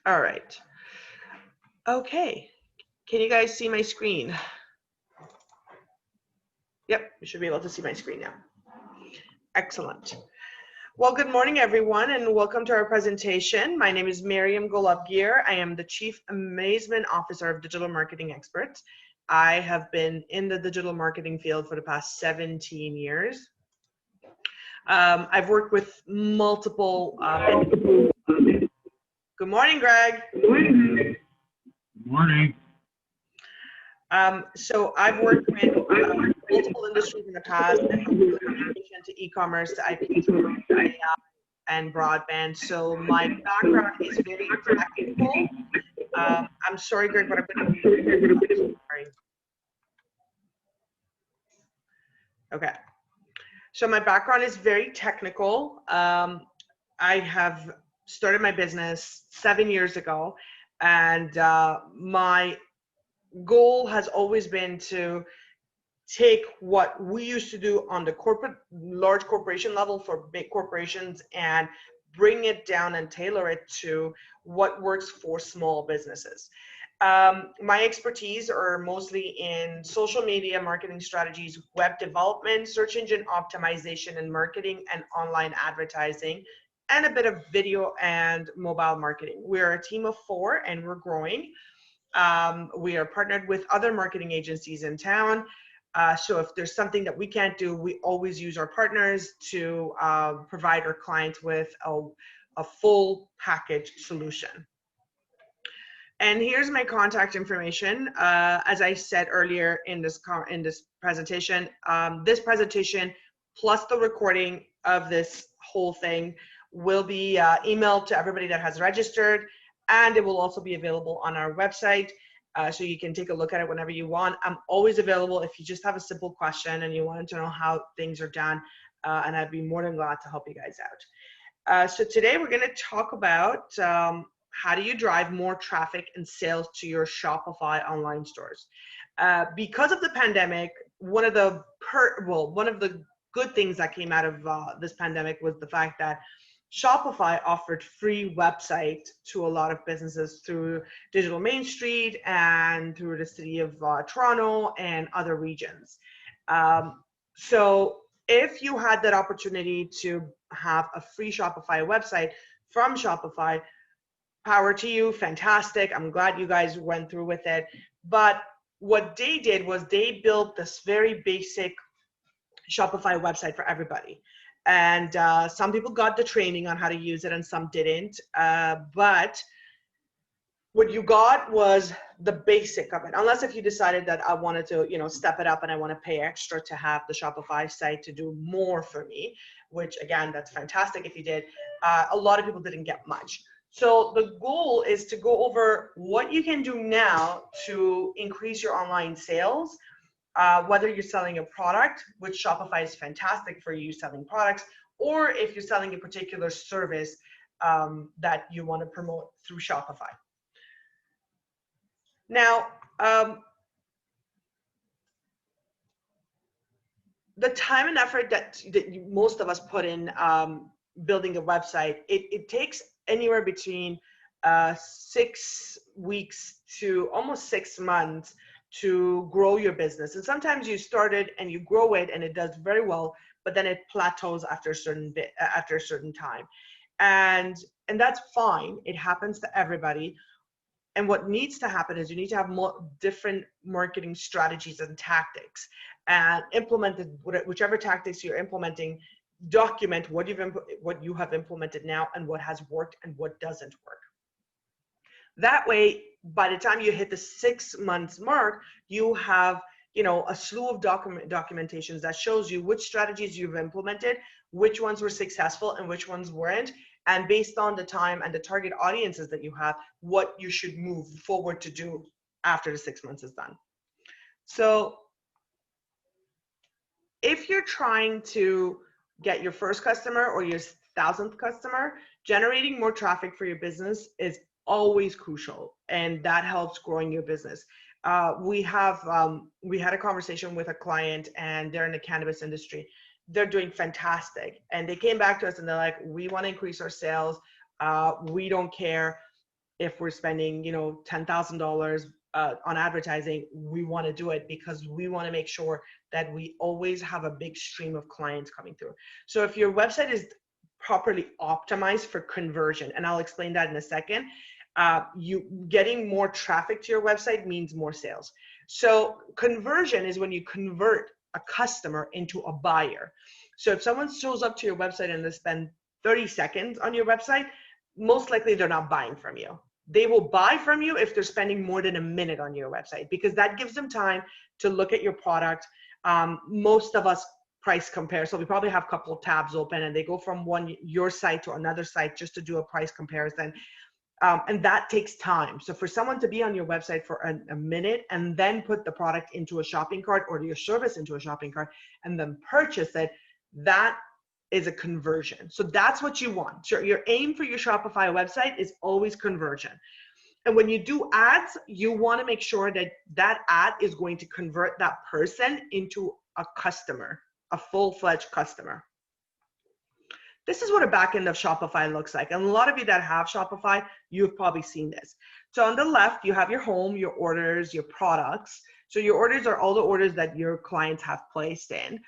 All right. Okay. Can you guys see my screen? Yep, you should be able to see my screen now. Excellent. Well, good morning, everyone, and welcome to our presentation. My name is Miriam Golubgir. I am the Chief Amazement Officer of Digital Marketing Experts. I have been in the digital marketing field for the past 17 years. I've worked with multiple. Good morning, Greg. Good morning. So I've worked with multiple industries in the past, from telecommunication to e-commerce to IP AI and broadband. So my background is very technical. I'm sorry, Greg, but I'm going to. Sorry. Okay. So my background is very technical. I have started my business 7 years ago, and my goal has always been to take what we used to do on the large corporation level for big corporations and bring it down and tailor it to what works for small businesses. My expertise are mostly in social media marketing strategies, web development, search engine optimization and marketing, and online advertising, and a bit of video and mobile marketing. We're a team of 4 and we're growing. We are partnered with other marketing agencies in town. So if there's something that we can't do, we always use our partners to provide our clients with a full package solution. And here's my contact information. As I said earlier in this presentation, this presentation plus the recording of this whole thing will be emailed to everybody that has registered, and it will also be available on our website. So you can take a look at it whenever you want. I'm always available if you just have a simple question and you wanted to know how things are done, and I'd be more than glad to help you guys out. So today we're going to talk about how do you drive more traffic and sales to your Shopify online stores. Because of the pandemic, one of the good things that came out of this pandemic was the fact that Shopify offered free website to a lot of businesses through Digital Main Street and through the city of Toronto and other regions. So if you had that opportunity to have a free Shopify website from Shopify, power to you, fantastic. I'm glad you guys went through with it. But what they did was they built this very basic Shopify website for everybody. And some people got the training on how to use it and some didn't. But what you got was the basic of it, unless if you decided that I wanted to, step it up and I want to pay extra to have the Shopify site to do more for me, which again, that's fantastic if you did. A lot of people didn't get much. So the goal is to go over what you can do now to increase your online sales, whether you're selling a product, which Shopify is fantastic for you selling products, or if you're selling a particular service that you want to promote through Shopify. Now, the time and effort that most of us put in building a website, it takes anywhere between 6 weeks to almost 6 months to grow your business. And sometimes you start it and you grow it and it does very well, but then it plateaus after a certain time. And that's fine. It happens to everybody. And what needs to happen is you need to have more different marketing strategies and tactics, and implement whichever tactics you're implementing. Document what you have implemented now and what has worked and what doesn't work. That way, by the time you hit the 6 months mark, you have a slew of documentations that shows you which strategies you've implemented, which ones were successful and which ones weren't, and based on the time and the target audiences that you have, what you should move forward to do after the 6 months is done. So if you're trying to get your first customer or your 1,000th customer, generating more traffic for your business is always crucial, and that helps growing your business. We had a conversation with a client, and they're in the cannabis industry. They're doing fantastic, and they came back to us and they're like, we want to increase our sales. We don't care if we're spending, $10,000 on advertising, we want to do it because we want to make sure that we always have a big stream of clients coming through. So if your website is properly optimized for conversion, and I'll explain that in a second, you getting more traffic to your website means more sales. So conversion is when you convert a customer into a buyer. So if someone shows up to your website and they spend 30 seconds on your website, most likely they're not buying from you. They will buy from you if they're spending more than a minute on your website, because that gives them time to look at your product. Most of us price compare, so we probably have a couple of tabs open and they go from your site to another site just to do a price comparison. And that takes time. So for someone to be on your website for a minute and then put the product into a shopping cart or your service into a shopping cart and then purchase it, that is a conversion. So that's what you want. So your aim for your Shopify website is always conversion. And when you do ads, you want to make sure that that ad is going to convert that person into a customer, a full-fledged customer. This is what a back end of Shopify looks like. And a lot of you that have Shopify, you've probably seen this. So on the left, you have your home, your orders, your products. So your orders are all the orders that your clients have placed in,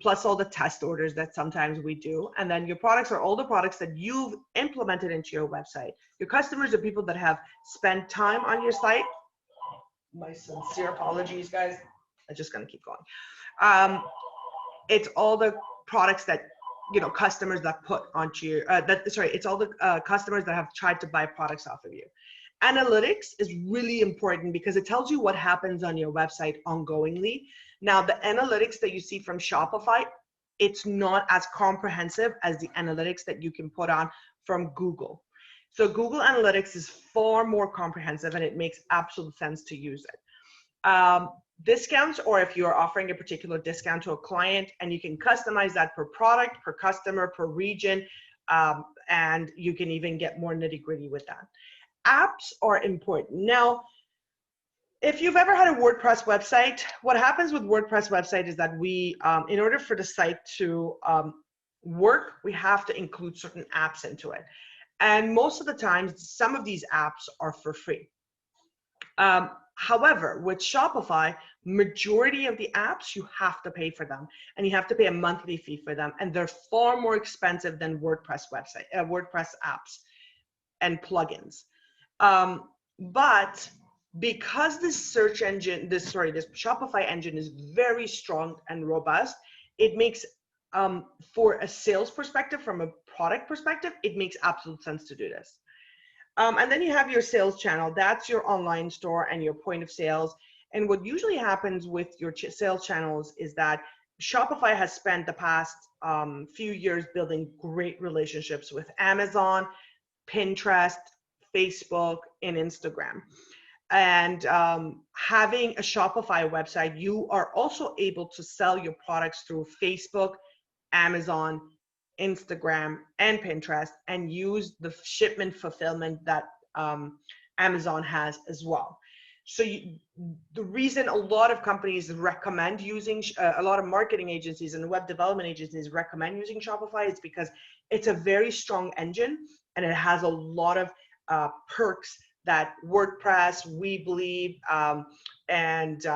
plus all the test orders that sometimes we do. And then your products are all the products that you've implemented into your website. Your customers are people that have spent time on your site. My sincere apologies, guys. I'm just going to keep going. It's all the products that customers that put onto your it's all the customers that have tried to buy products off of you. Analytics is really important because it tells you what happens on your website ongoingly. Now, the analytics that you see from Shopify, it's not as comprehensive as the analytics that you can put on from Google. So Google Analytics is far more comprehensive and it makes absolute sense to use it. Discounts, or if you're offering a particular discount to a client, and you can customize that per product, per customer, per region, and you can even get more nitty-gritty with that. Apps are important. Now, if you've ever had a WordPress website, what happens with WordPress website is that we, in order for the site to work, we have to include certain apps into it. And most of the time, some of these apps are for free. However, with Shopify, majority of the apps, you have to pay for them, and you have to pay a monthly fee for them, and they're far more expensive than WordPress apps and plugins. But because this Shopify engine is very strong and robust, it makes, for a sales perspective, from a product perspective, it makes absolute sense to do this. And then you have your sales channel. That's your online store and your point of sales. And what usually happens with your sales channels is that Shopify has spent the past few years building great relationships with Amazon, Pinterest, Facebook, and Instagram. And having a Shopify website, you are also able to sell your products through Facebook, Amazon, Instagram, and Pinterest, and use the shipment fulfillment that Amazon has as well. So the reason a lot of companies recommend using, a lot of marketing agencies and web development agencies recommend using Shopify is because it's a very strong engine and it has a lot of perks that WordPress, Weebly, and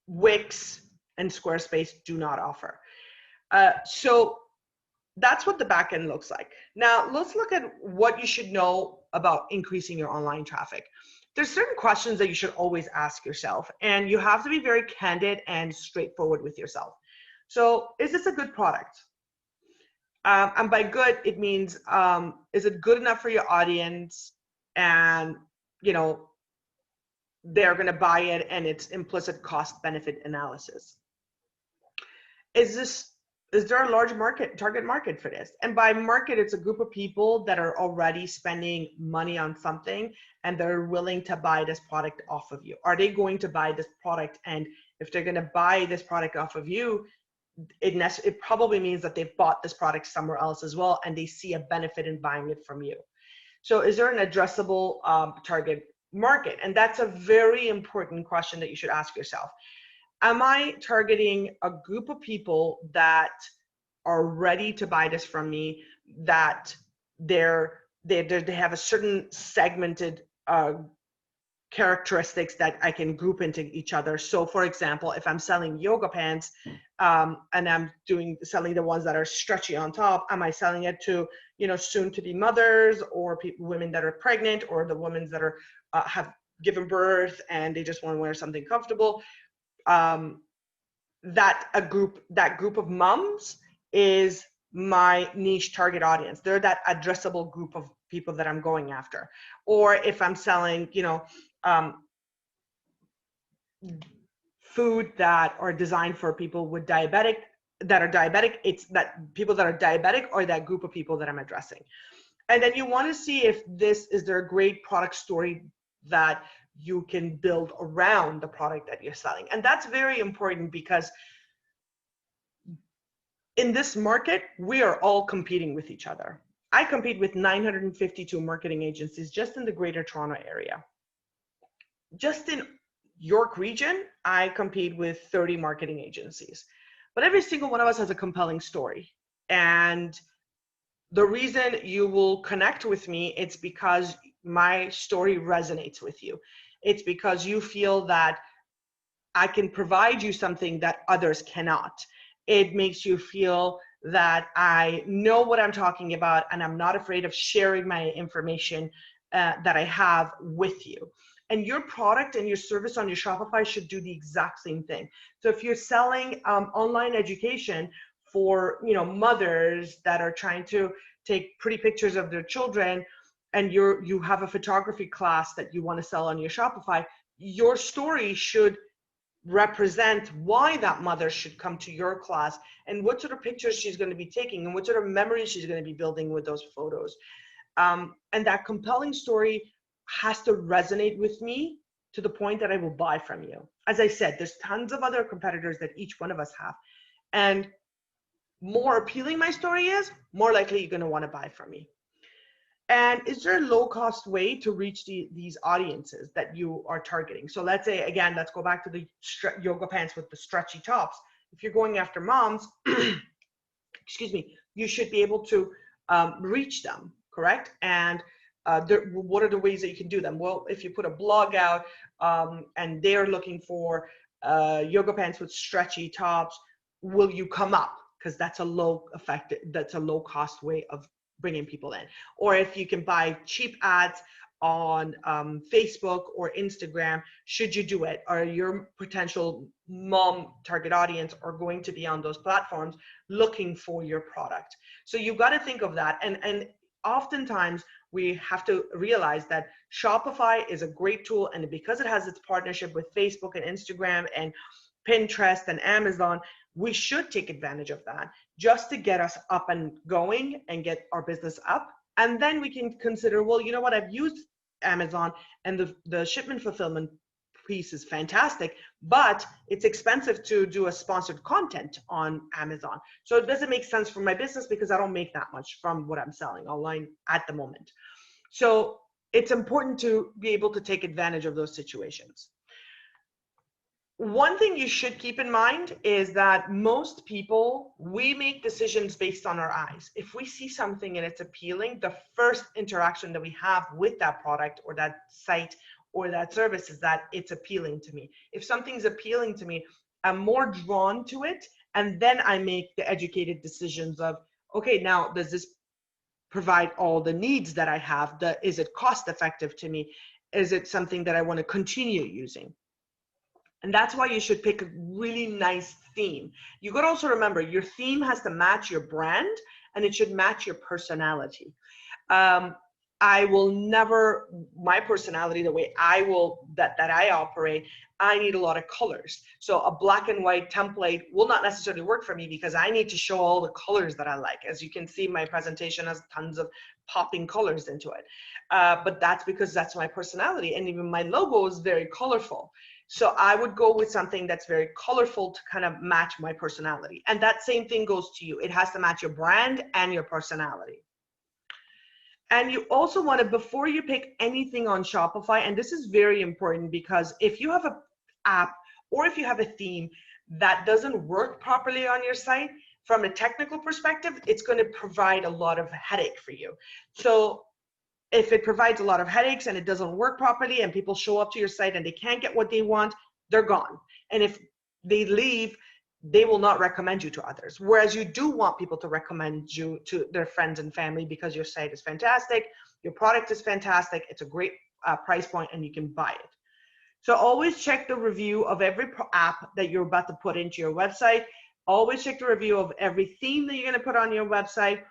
Wix and Squarespace do not offer. So that's what the back end looks like. Now, let's look at what you should know about increasing your online traffic. There's certain questions that you should always ask yourself, and you have to be very candid and straightforward with yourself. So, is this a good product? And by good, it means, is it good enough for your audience? And, they're going to buy it, and it's implicit cost benefit analysis. Is there a large target market for this? And by market, it's a group of people that are already spending money on something and they're willing to buy this product off of you. Are they going to buy this product? And if they're going to buy this product off of you, it probably means that they've bought this product somewhere else as well, and they see a benefit in buying it from you. So is there an addressable target market? And that's a very important question that you should ask yourself. Am I targeting a group of people that are ready to buy this from me, that they're they have a certain segmented characteristics that I can group into each other. So for example, if I'm selling yoga pants and I'm selling the ones that are stretchy on top, am I selling it to, soon to be mothers or women that are pregnant, or the women that are have given birth and they just want to wear something comfortable? That group of moms is my niche target audience. They're that addressable group of people that I'm going after. Or if I'm selling, food that are designed for people with diabetic, it's that people that are diabetic or that group of people that I'm addressing. And then you want to see if is there a great product story that you can build around the product that you're selling. And that's very important because in this market, we are all competing with each other. I compete with 952 marketing agencies just in the Greater Toronto area. Just in York region, I compete with 30 marketing agencies. But every single one of us has a compelling story. And the reason you will connect with me, it's because my story resonates with you. It's because you feel that I can provide you something that others cannot. It makes you feel that I know what I'm talking about and I'm not afraid of sharing my information that I have with you. And your product and your service on your Shopify should do the exact same thing. So if you're selling online education for mothers that are trying to take pretty pictures of their children, and you have a photography class that you want to sell on your Shopify, your story should represent why that mother should come to your class and what sort of pictures she's going to be taking and what sort of memories she's going to be building with those photos. And that compelling story has to resonate with me to the point that I will buy from you. As I said, there's tons of other competitors that each one of us have. And more appealing my story is, more likely you're going to want to buy from me. And is there a low-cost way to reach these audiences that you are targeting? So let's say, again, let's go back to the yoga pants with the stretchy tops. If you're going after moms, excuse me, you should be able to reach them, correct? And what are the ways that you can do them? Well, if you put a blog out and they're looking for yoga pants with stretchy tops, will you come up? Because that's a low cost way of bringing people in. Or if you can buy cheap ads on Facebook or Instagram, should you do it? Or your potential mom target audience are going to be on those platforms looking for your product. So you've got to think of that. And oftentimes we have to realize that Shopify is a great tool, and because it has its partnership with Facebook and Instagram and Pinterest and Amazon, we should take advantage of that just to get us up and going and get our business up. And then we can consider, well, you know what, I've used Amazon and the shipment fulfillment piece is fantastic, but it's expensive to do a sponsored content on Amazon. So it doesn't make sense for my business because I don't make that much from what I'm selling online at the moment. So it's important to be able to take advantage of those situations. One thing you should keep in mind is that most people, we make decisions based on our eyes. If we see something and it's appealing, the first interaction that we have with that product or that site or that service is that it's appealing to me. If something's appealing to me, I'm more drawn to it, and then I make the educated decisions of, okay, now does this provide all the needs that I have? Is it cost effective to me? Is it something that I want to continue using? And that's why you should pick a really nice theme. You got to also remember your theme has to match your brand and it should match your personality. I will never, my personality, the way that I operate, I need a lot of colors. So a black and white template will not necessarily work for me because I need to show all the colors that I like. As you can see, my presentation has tons of popping colors into it. But that's because that's my personality. And even my logo is very colorful. So I would go with something that's very colorful to kind of match my personality. And that same thing goes to you. It has to match your brand and your personality. And you also want to, before you pick anything on Shopify, and this is very important because if you have an app or if you have a theme that doesn't work properly on your site, from a technical perspective, it's going to provide a lot of headache for you. So If it provides a lot of headaches and it doesn't work properly and people show up to your site and they can't get what they want, they're gone. And if they leave, they will not recommend you to others. Whereas you do want people to recommend you to their friends and family because your site is fantastic, your product is fantastic, it's a great price point, and you can buy it. So always check the review of every app that you're about to put into your website. Always check the review of every theme that you're going to put on your website.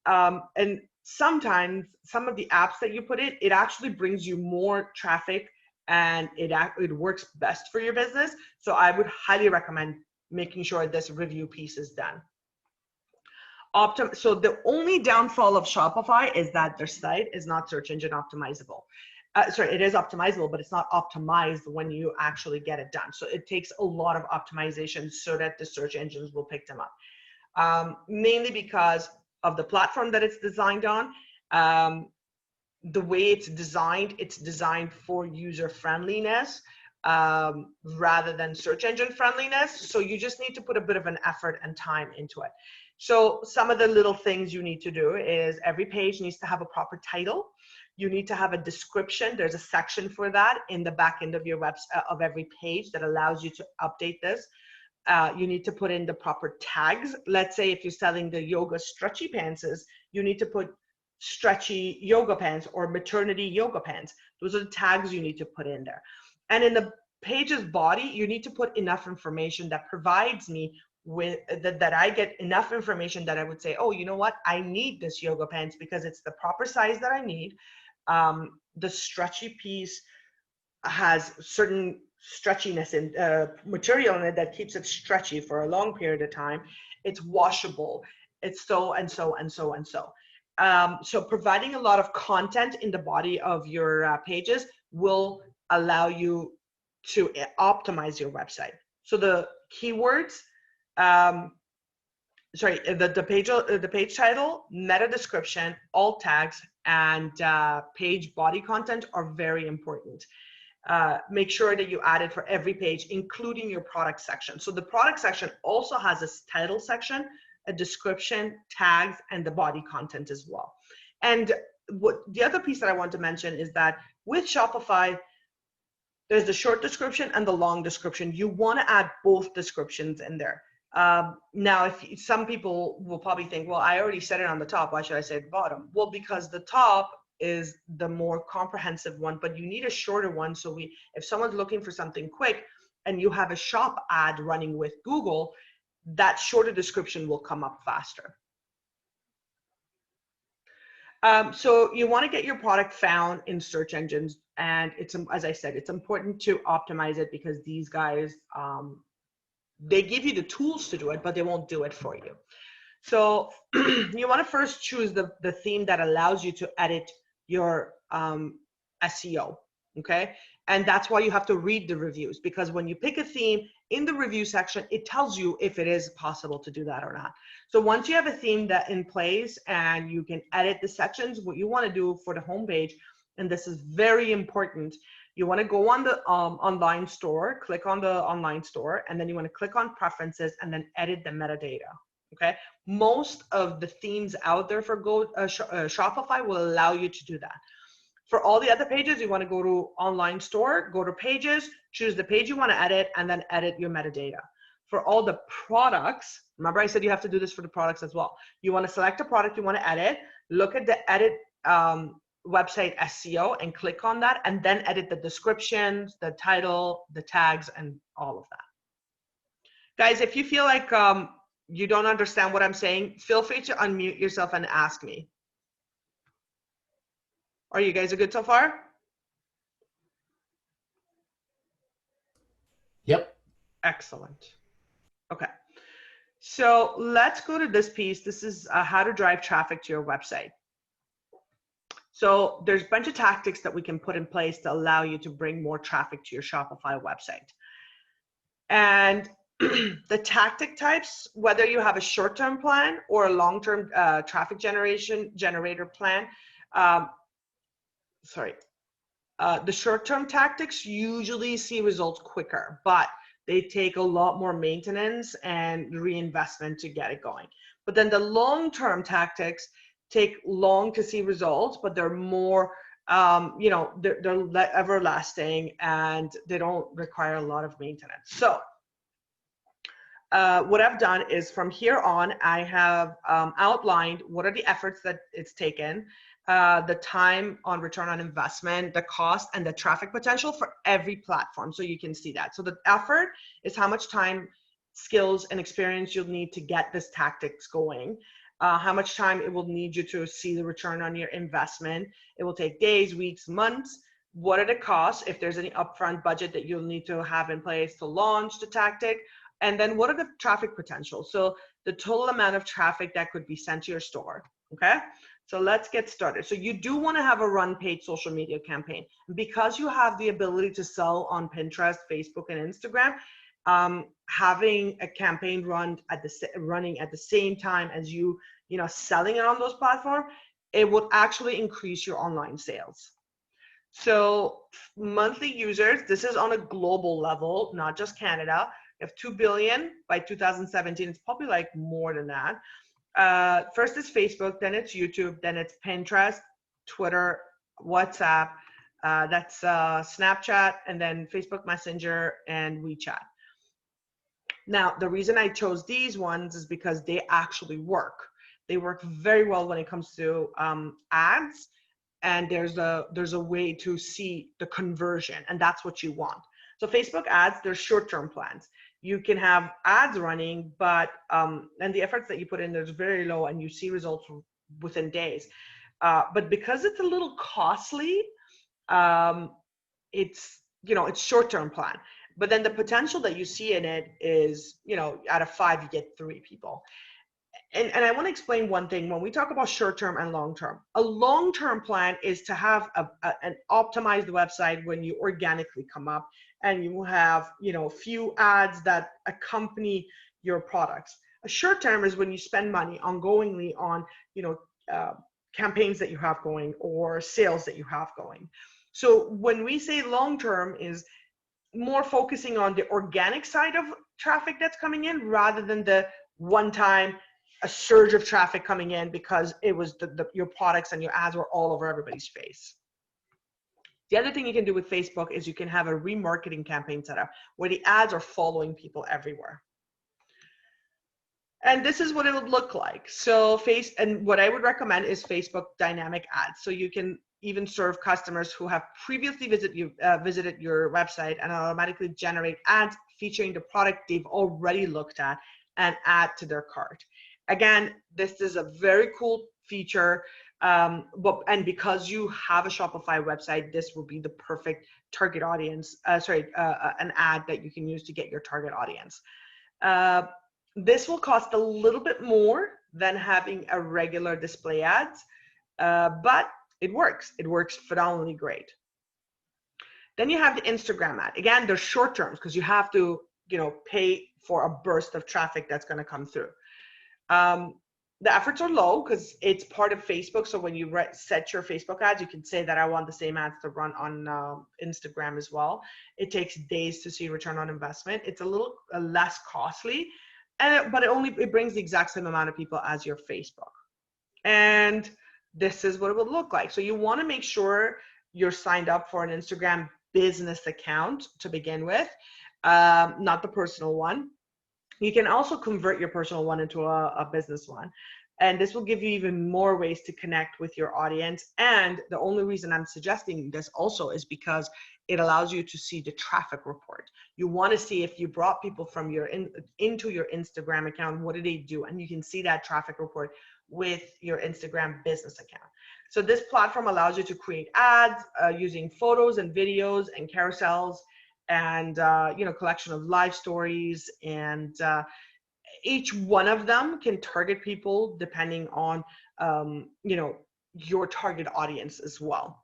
And sometimes some of the apps that you put in, it actually brings you more traffic, and it works best for your business. So I would highly recommend making sure this review piece is done. So the only downfall of Shopify is that their site is not search engine optimizable. It is optimizable, but it's not optimized when you actually get it done. So it takes a lot of optimization so that the search engines will pick them up. Mainly because of the platform that it's designed on. The way it's designed for user friendliness rather than search engine friendliness. So you just need to put a bit of an effort and time into it. So some of the little things you need to do is every page needs to have a proper title. You need to have a description. There's a section for that in the back end of your website, of every page, that allows you to update this. You need to put in the proper tags. Let's say if you're selling the yoga stretchy pants, you need to put stretchy yoga pants or maternity yoga pants. Those are the tags you need to put in there. And in the page's body, you need to put enough information that provides me with that I get enough information that I would say, oh, you know what? I need this yoga pants because it's the proper size that I need. The stretchy piece has certain stretchiness and material in it that keeps it stretchy for a long period of time. It's washable. It's so and so and so and so. So providing a lot of content in the body of your pages will allow you to optimize your website. So the keywords, the page title, meta description, alt tags, and page body content are very important. Make sure that you add it for every page, including your product section. So the product section also has a title section, a description, tags, and the body content as well. And the other piece that I want to mention is that with Shopify, there's the short description and the long description. You want to add both descriptions in there. Now, some people will probably think, well, I already said it on the top. Why should I say it at the bottom? Well, because the top is the more comprehensive one, but you need a shorter one. So if someone's looking for something quick and you have a shop ad running with Google, that shorter description will come up faster. So you want to get your product found in search engines, and as I said, it's important to optimize it because these guys, they give you the tools to do it, but they won't do it for you. So you want to first choose the theme that allows you to edit your SEO, okay? And that's why you have to read the reviews, because when you pick a theme in the review section, it tells you if it is possible to do that or not. So once you have a theme that in place and you can edit the sections, what you want to do for the homepage, and this is very important, you want to go on the online store, click on the online store, and then you want to click on preferences and then edit the metadata. Okay, most of the themes out there for Shopify will allow you to do that. For all the other pages, you want to go to online store, go to pages, choose the page you want to edit, and then edit your metadata. For all the products, remember I said you have to do this for the products as well. You want to select a product you want to edit, look at the edit website SEO and click on that, and then edit the descriptions, the title, the tags, and all of that. Guys, if you feel like you don't understand what I'm saying, feel free to unmute yourself and ask me. Are you guys good so far? Yep. Excellent. Okay. So let's go to this piece. This is how to drive traffic to your website. So there's a bunch of tactics that we can put in place to allow you to bring more traffic to your Shopify website. And the tactic types, whether you have a short-term plan or a long-term traffic generator plan, the short-term tactics usually see results quicker, but they take a lot more maintenance and reinvestment to get it going. But then the long-term tactics take long to see results, but they're more, they're everlasting, and they don't require a lot of maintenance. So what I've done is from here on, I have outlined what are the efforts that it's taken, the time on return on investment, the cost, and the traffic potential for every platform. So you can see that. So the effort is how much time, skills, and experience you'll need to get this tactics going. How much time it will need you to see the return on your investment. It will take days, weeks, months. What are the costs? If there's any upfront budget that you'll need to have in place to launch the tactic. And then what are the traffic potential? So the total amount of traffic that could be sent to your store, okay? So let's get started. So you do want to have a run paid social media campaign. Because you have the ability to sell on Pinterest, Facebook, and Instagram, having a campaign running at the same time as you selling it on those platforms, it would actually increase your online sales. So monthly users, this is on a global level, not just Canada. You have 2 billion by 2017. It's probably like more than that. First is Facebook, then it's YouTube, then it's Pinterest, Twitter, WhatsApp, that's Snapchat, and then Facebook Messenger and WeChat. Now, the reason I chose these ones is because they actually work. They work very well when it comes to ads, and there's a way to see the conversion, and that's what you want. So Facebook ads, they're short-term plans. You can have ads running, but and the efforts that you put in there's very low, and you see results within days. But because it's a little costly, it's it's short-term plan. But then the potential that you see in it is, out of 5, you get 3 people. And I want to explain one thing. When we talk about short-term and long-term, a long-term plan is to have an optimized website when you organically come up, and you have, a few ads that accompany your products. A short-term is when you spend money ongoingly on, campaigns that you have going or sales that you have going. So when we say long-term is more focusing on the organic side of traffic that's coming in rather than the one-time a surge of traffic coming in because it was your products and your ads were all over everybody's face. The other thing you can do with Facebook is you can have a remarketing campaign set up where the ads are following people everywhere. And this is what it would look like. So and what I would recommend is Facebook dynamic ads. So you can even serve customers who have previously visited your website and automatically generate ads featuring the product they've already looked at and add to their cart. Again, this is a very cool feature, and because you have a Shopify website, this will be the perfect target audience, an ad that you can use to get your target audience. This will cost a little bit more than having a regular display ads, but it works. It works phenomenally great. Then you have the Instagram ad. Again, they're short terms because you have to, pay for a burst of traffic that's going to come through. The efforts are low because it's part of Facebook. So when you set your Facebook ads, you can say that I want the same ads to run on Instagram as well. It takes days to see return on investment. It's a little less costly, but it brings the exact same amount of people as your Facebook. And this is what it would look like. So you want to make sure you're signed up for an Instagram business account to begin with, not the personal one. You can also convert your personal one into a business one. And this will give you even more ways to connect with your audience. And the only reason I'm suggesting this also is because it allows you to see the traffic report. You want to see if you brought people from into your Instagram account, what did they do? And you can see that traffic report with your Instagram business account. So this platform allows you to create ads using photos and videos and carousels and collection of live stories, and each one of them can target people depending on your target audience as well.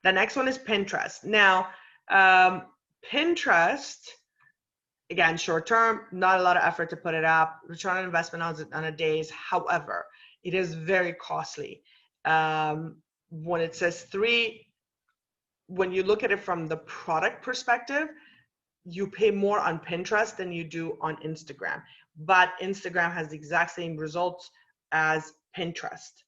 The next one is Pinterest. Now Pinterest, again, short term, not a lot of effort to put it up, return on investment on a days. However, it is very costly. When it says 3, when you look at it from the product perspective, you pay more on Pinterest than you do on Instagram. But Instagram has the exact same results as Pinterest,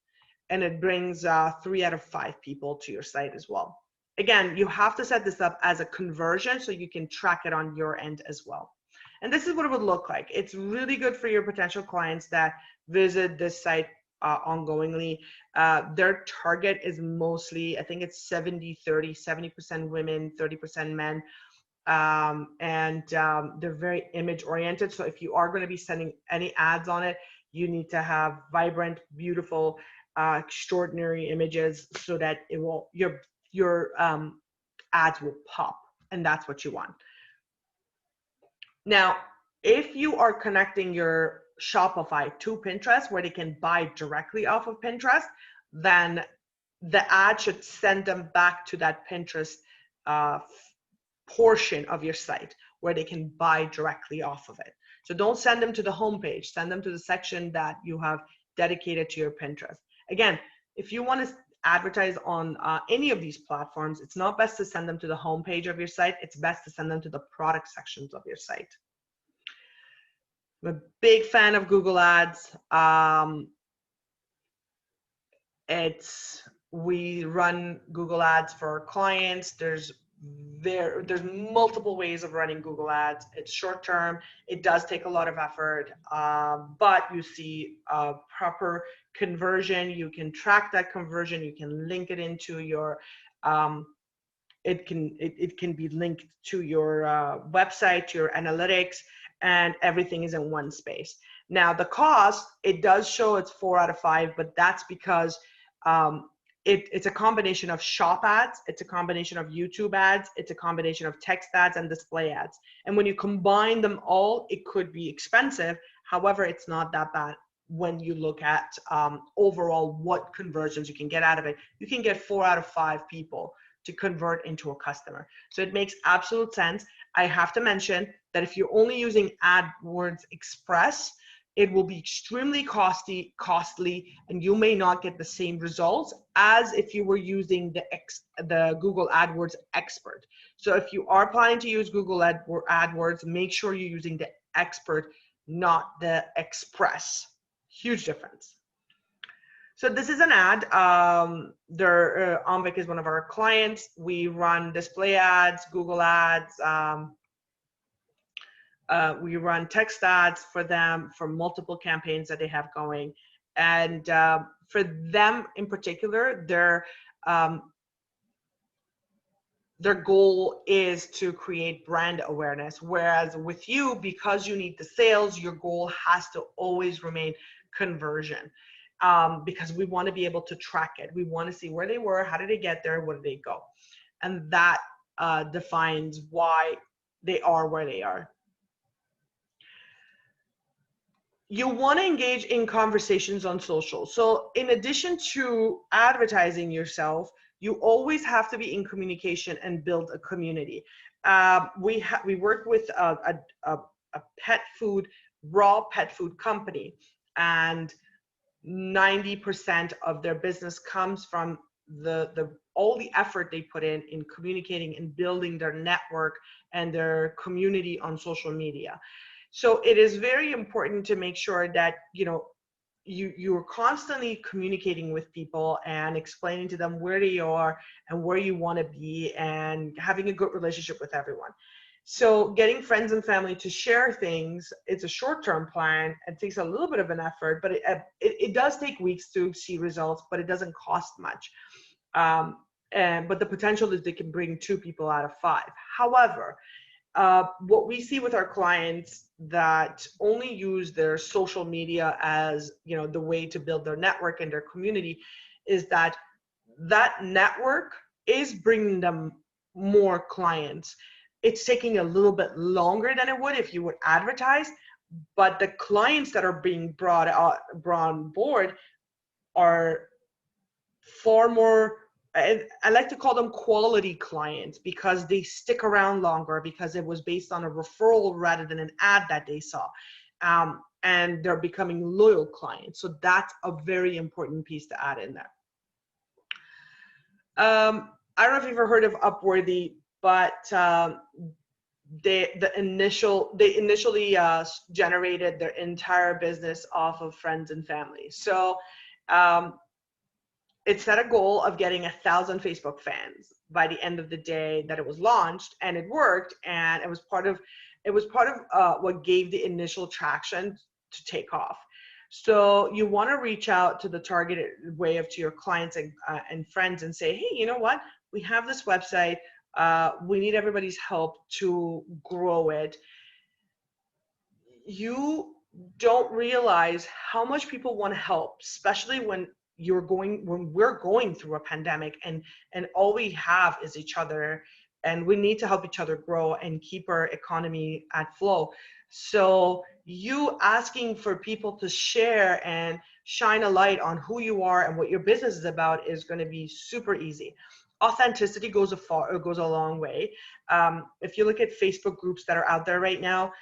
and it brings 3 out of 5 people to your site as well. Again, you have to set this up as a conversion so you can track it on your end as well. And this is what it would look like. It's really good for your potential clients that visit this site ongoingly. Their target is mostly, I think it's 70-30, 70% women, 30% men. They're very image oriented. So if you are going to be sending any ads on it, you need to have vibrant, beautiful, extraordinary images so that it will your ads will pop, and that's what you want. Now, if you are connecting your Shopify to Pinterest where they can buy directly off of Pinterest, then the ad should send them back to that Pinterest portion of your site where they can buy directly off of it. So don't send them to the homepage, send them to the section that you have dedicated to your Pinterest. Again, if you want to advertise on any of these platforms, it's not best to send them to the homepage of your site. It's best to send them to the product sections of your site. I'm a big fan of Google Ads. We run Google Ads for our clients. There's multiple ways of running Google Ads. It's short term. It does take a lot of effort, but you see proper conversion. You can track that conversion. You can link it into your. It can be linked to your website, to your analytics, and everything is in one space. Now the cost, it does show it's 4 out of 5, but that's because it's a combination of shop ads, it's a combination of YouTube ads, it's a combination of text ads and display ads. And when you combine them all, it could be expensive. However, it's not that bad when you look at overall what conversions you can get out of it. You can get 4 out of 5 people to convert into a customer. So it makes absolute sense. I have to mention that if you're only using AdWords Express, it will be extremely costly, and you may not get the same results as if you were using the Google AdWords Expert. So if you are planning to use Google AdWords, make sure you're using the Expert, not the Express. Huge difference. So this is an ad. Omvic is one of our clients. We run display ads, Google ads. We run text ads for them for multiple campaigns that they have going. And for them in particular, their goal is to create brand awareness. Whereas with you, because you need the sales, your goal has to always remain conversion. Because we want to be able to track it. We want to see where they were, how did they get there, where did they go? And that defines why they are where they are. You want to engage in conversations on social. So in addition to advertising yourself, you always have to be in communication and build a community. We work with a raw pet food company, and 90% of their business comes from all the effort they put in communicating and building their network and their community on social media. So it is very important to make sure that you're constantly communicating with people and explaining to them where they are and where you want to be, and having a good relationship with everyone. So getting friends and family to share things, it's a short-term plan. It takes a little bit of an effort, but it does take weeks to see results, but it doesn't cost much. But the potential is they can bring 2 people out of 5. However, what we see with our clients that only use their social media as the way to build their network and their community is that network is bringing them more clients. It's taking a little bit longer than it would if you would advertise, but the clients that are being brought on board are far more, I like to call them quality clients, because they stick around longer, because it was based on a referral rather than an ad that they saw. And they're becoming loyal clients. So that's a very important piece to add in there. I don't know if you've ever heard of Upworthy, but they initially generated their entire business off of friends and family. So It set a goal of getting 1,000 Facebook fans by the end of the day that it was launched, and it worked. And it was part of what gave the initial traction to take off. So you want to reach out to the targeted way of to your clients and friends and say, hey, you know what? We have this website. We need everybody's help to grow it. You don't realize how much people want to help, especially when we're going through a pandemic, and all we have is each other, and we need to help each other grow and keep our economy at flow. So you asking for people to share and shine a light on who you are and what your business is about is going to be super easy. Authenticity goes a long way. If you look at Facebook groups that are out there right now,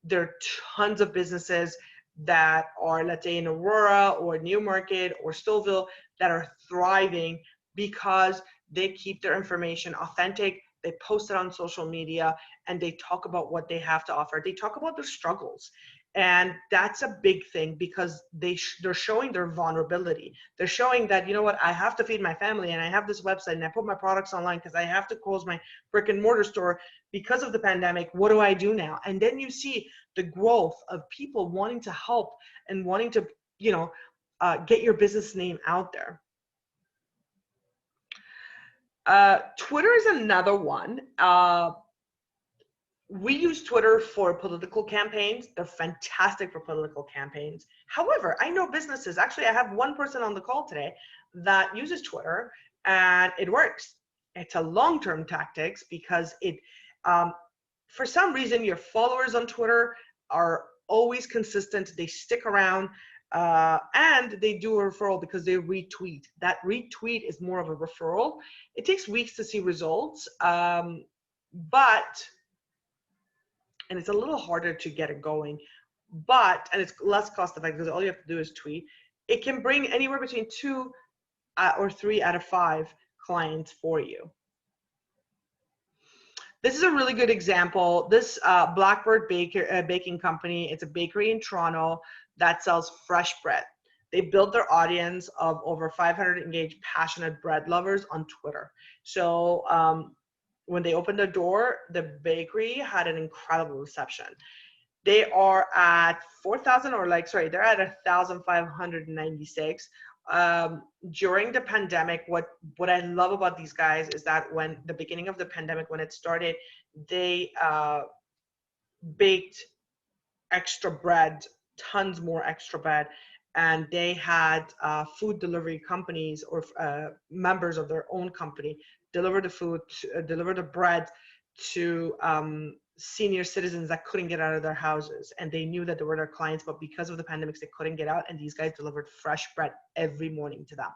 there are tons of businesses that are, let's say, in Aurora or Newmarket or Stouffville that are thriving because they keep their information authentic. They post it on social media and they talk about what they have to offer. They talk about their struggles. And that's a big thing because they're showing their vulnerability. They're showing that, you know what, I have to feed my family and I have this website and I put my products online because I have to close my brick and mortar store because of the pandemic. What do I do now? And then you see the growth of people wanting to help and wanting to, get your business name out there. Twitter is another one. We use Twitter for political campaigns. They're fantastic for political campaigns. However, I know businesses, actually I have one person on the call today that uses Twitter and it works. It's a long-term tactics because for some reason, your followers on Twitter are always consistent. They stick around and they do a referral because they retweet. That retweet is more of a referral. It takes weeks to see results, and it's a little harder to get it going, and it's less cost effective because all you have to do is tweet. It can bring anywhere between 2 or 3 out of 5 clients for you. This is a really good example. This Blackbird Baking Company, it's a bakery in Toronto that sells fresh bread. They built their audience of over 500 engaged, passionate bread lovers on Twitter. So when they opened their door, the bakery had an incredible reception. They are at 4,000 they're at 1,596. During the pandemic, what I love about these guys is that when the beginning of the pandemic, when it started, they baked extra bread, tons more extra bread, and they had food delivery companies or members of their own company deliver the bread to senior citizens that couldn't get out of their houses, and they knew that they were their clients, but because of the pandemics they couldn't get out, and these guys delivered fresh bread every morning to them.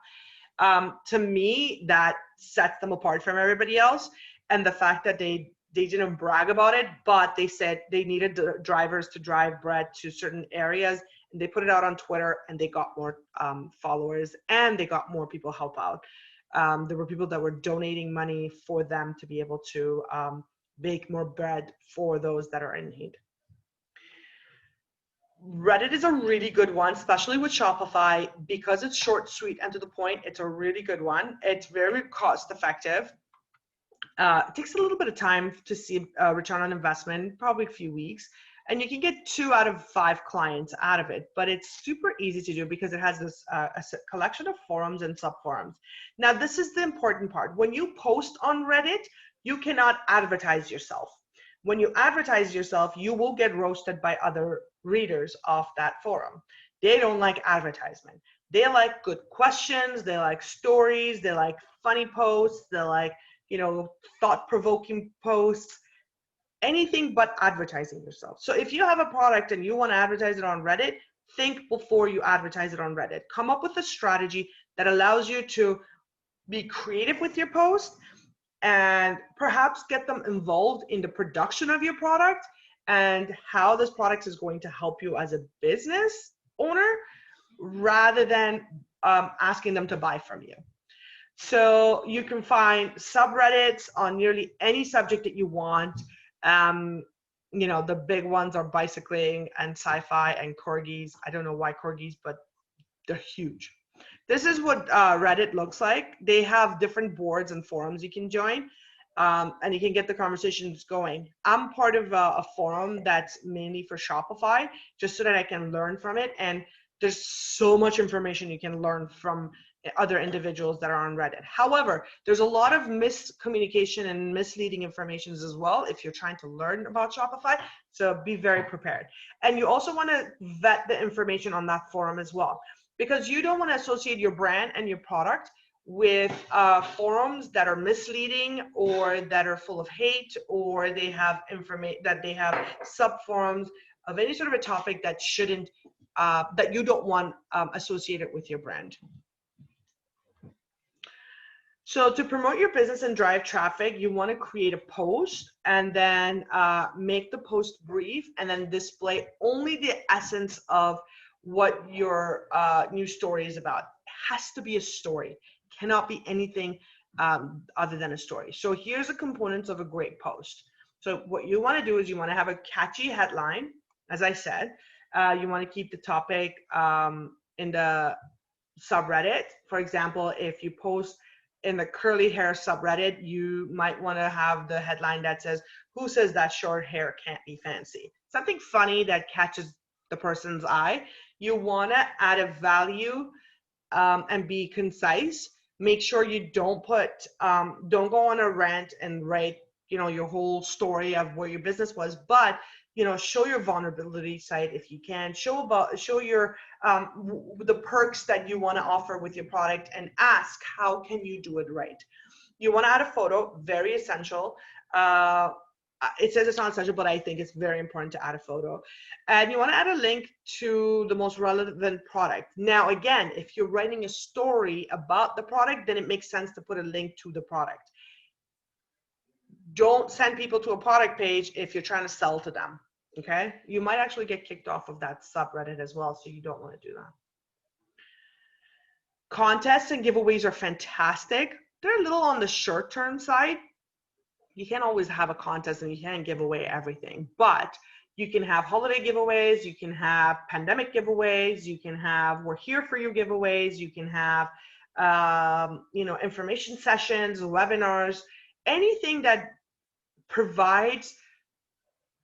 To me, that sets them apart from everybody else, and the fact that they didn't brag about it, but they said they needed drivers to drive bread to certain areas, and they put it out on Twitter, and they got more followers, and they got more people help out. There were people that were donating money for them to be able to bake more bread for those that are in need. Reddit is a really good one, especially with Shopify, because it's short, sweet, and to the point. It's a really good one. It's very cost effective. It takes a little bit of time to see return on investment, probably a few weeks, and you can get 2 out of 5 clients out of it, but it's super easy to do because it has this a collection of forums and subforums. Now, this is the important part. When you post on Reddit, you cannot advertise yourself. When you advertise yourself, you will get roasted by other readers of that forum. They don't like advertisement. They like good questions, they like stories, they like funny posts, they like, thought-provoking posts, anything but advertising yourself. So if you have a product and you want to advertise it on Reddit, think before you advertise it on Reddit. Come up with a strategy that allows you to be creative with your post and perhaps get them involved in the production of your product and how this product is going to help you as a business owner rather than asking them to buy from you. So you can find subreddits on nearly any subject that you want. The big ones are bicycling and sci-fi and corgis. I don't know why corgis, but they're huge. This is what Reddit looks like. They have different boards and forums you can join, and you can get the conversations going. I'm part of a forum that's mainly for Shopify, just so that I can learn from it. And there's so much information you can learn from other individuals that are on Reddit. However, there's a lot of miscommunication and misleading informations as well if you're trying to learn about Shopify. So be very prepared. And you also want to vet the information on that forum as well, because you don't want to associate your brand and your product with forums that are misleading or that are full of hate, or they have information that they have sub forums of any sort of a topic that shouldn't that you don't want associated with your brand. So to promote your business and drive traffic, you want to create a post and then make the post brief and then display only the essence of what your new story is about. It has to be a story. It cannot be anything other than a story. So here's the components of a great post. So what you want to do is you want to have a catchy headline. As I said, you want to keep the topic in the subreddit. For example, if you post in the curly hair subreddit, you might want to have the headline that says, "Who says that short hair can't be fancy?" Something funny that catches the person's eye. You want to add a value and be concise. Make sure you don't go on a rant and write, your whole story of where your business was, but show your vulnerability side if you can. Show your the perks that you want to offer with your product, and ask how can you do it right. You want to add a photo, very essential. It says it's not essential, but I think it's very important to add a photo. And you want to add a link to the most relevant product. Now, again, if you're writing a story about the product, then it makes sense to put a link to the product. Don't send people to a product page if you're trying to sell to them. Okay, you might actually get kicked off of that subreddit as well, so you don't want to do that. Contests and giveaways are fantastic. They're a little on the short-term side. You can't always have a contest and you can't give away everything, but you can have holiday giveaways, you can have pandemic giveaways, you can have we're here for you giveaways, you can have information sessions, webinars, anything that provides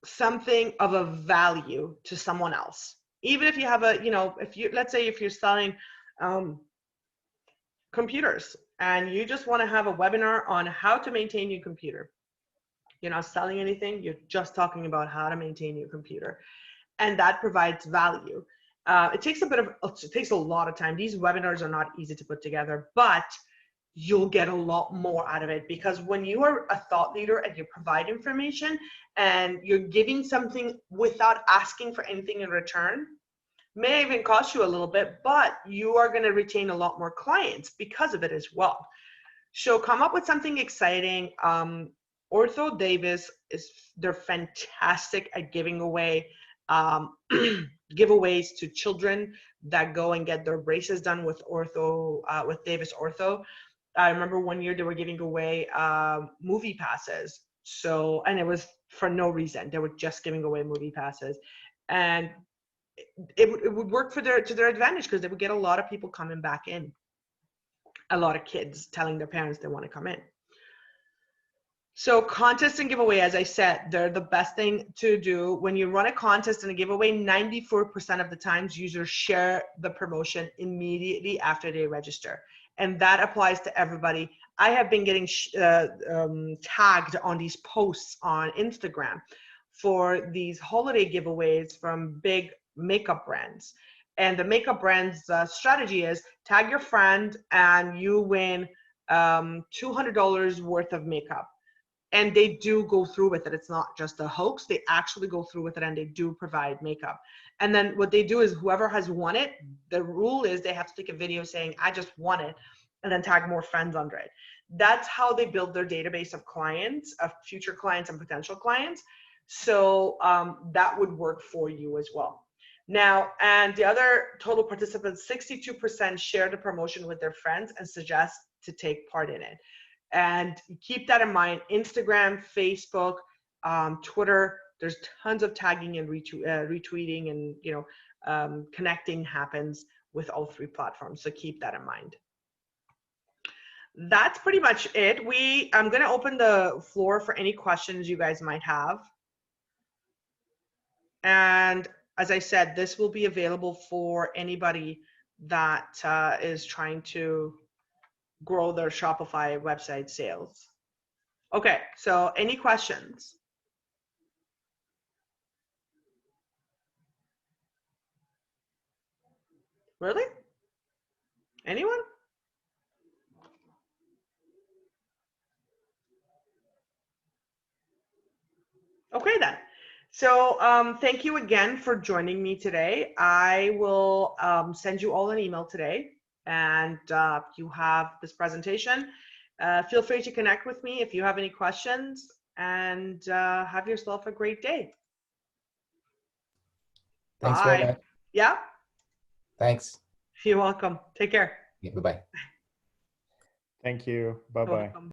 something of a value to someone else. Even if you have let's say if you're selling computers and you just want to have a webinar on how to maintain your computer. You're not selling anything, you're just talking about how to maintain your computer. And that provides value. It takes a lot of time. These webinars are not easy to put together, but you'll get a lot more out of it, because when you are a thought leader and you provide information and you're giving something without asking for anything in return, may even cost you a little bit, but you are going to retain a lot more clients because of it as well. So come up with something exciting. Ortho Davis they're fantastic at giving away giveaways to children that go and get their braces done with Davis Ortho. I remember one year they were giving away movie passes. And it was for no reason. They were just giving away movie passes. And it would work to their advantage, because they would get a lot of people coming back in. A lot of kids telling their parents they want to come in. So contests and giveaway, as I said, they're the best thing to do. When you run a contest and a giveaway, 94% of the times users share the promotion immediately after they register. And that applies to everybody. I have been getting tagged on these posts on Instagram for these holiday giveaways from big makeup brands. And the makeup brand's strategy is tag your friend and you win $200 worth of makeup. And they do go through with it. It's not just a hoax. They actually go through with it, and they do provide makeup. And then what they do is whoever has won it, the rule is they have to take a video saying, "I just won it," and then tag more friends under it. That's how they build their database of clients, of future clients and potential clients. So that would work for you as well. Now, and the other total participants, 62% share the promotion with their friends and suggest to take part in it. And keep that in mind. Instagram, Facebook, Twitter, there's tons of tagging and retweeting and connecting happens with all three platforms. So keep that in mind. That's pretty much it. I'm going to open the floor for any questions you guys might have. And as I said, this will be available for anybody that is trying to grow their Shopify website sales. Okay, so any questions? Really? Anyone? Okay then. So thank you again for joining me today. I will send you all an email today, and you have this presentation. Feel free to connect with me if you have any questions, and have yourself a great day. Thanks Bye. very much. Yeah, Thanks. you're welcome. Take care. Yeah, bye-bye. Thank you. Bye-bye. Welcome.